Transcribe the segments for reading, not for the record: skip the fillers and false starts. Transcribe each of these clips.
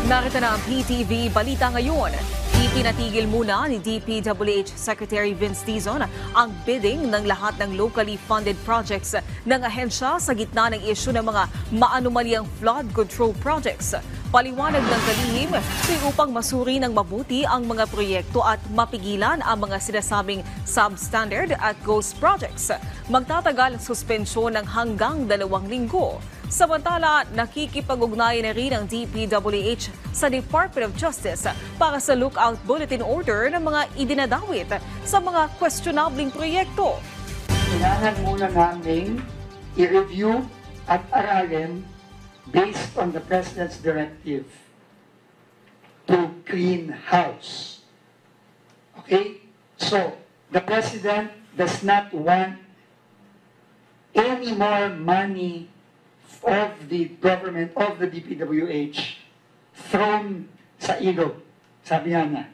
Narito na ang PTV Balita ngayon. Ipinatigil muna ni DPWH Secretary Vince Dizon ang bidding ng lahat ng locally funded projects ng ahensya sa gitna ng isyu ng mga maanumalyang flood control projects. Paliwanag ng kalihim upang masuri ng mabuti ang mga proyekto at mapigilan ang mga sinasabing substandard at ghost projects. Magtatagal ang suspensyon ng hanggang 2 linggo. Samantala, nakikipag-ugnayan na rin ang DPWH sa Department of Justice para sa lookout bulletin order ng mga idinadawit sa mga questionabling proyekto. Kailangan muna namin i-review at aralin based on the President's directive to clean house. Okay? So, the President does not want any more money of the government, of the DPWH, thrown sa ilog. Sabi niya.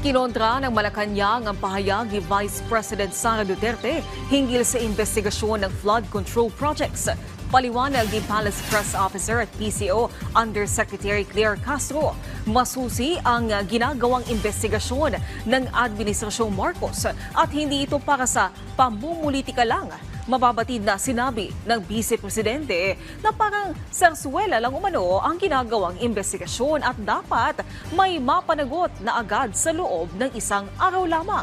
Kinontra ng Malacanang ang pahayag ni Vice President Sara Duterte hinggil sa investigasyon ng flood control projects. Paliwanag ni Palace Press Officer at PCO Undersecretary Claire Castro, masusi ang ginagawang investigasyon ng Administrasyong Marcos at hindi ito para sa pamumulitika lang. Mababatid na sinabi ng Vice Presidente na parang sarsuela lang umano ang ginagawang investigasyon at dapat may mapanagot na agad sa loob ng 1 araw lamang.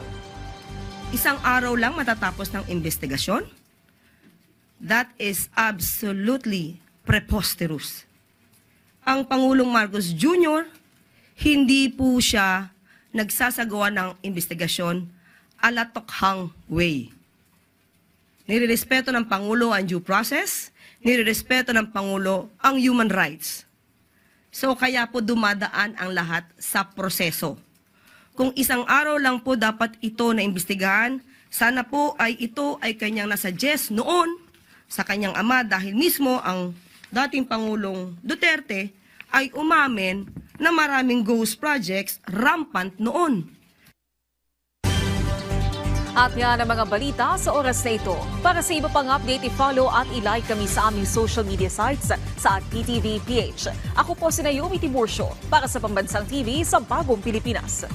1 araw lang matatapos ng investigasyon? That is absolutely preposterous. Ang Pangulong Marcos Jr., hindi po siya nagsasagawa ng investigasyon ala tokhang way. Nirerespeto ng Pangulo ang due process, nirerespeto ng Pangulo ang human rights. So kaya po dumadaan ang lahat sa proseso. Kung 1 araw lang po dapat ito na imbestigahan, sana po ay ito ay kanyang nasuggest noon sa kanyang ama dahil mismo ang dating Pangulong Duterte ay umamin na maraming ghost projects rampant noon. At yan ang mga balita sa oras na ito. Para sa iba pang update, i-follow at i-like kami sa aming social media sites sa @PTVPH. Ako po si Naomi Tiburcio para sa Pambansang TV sa Bagong Pilipinas.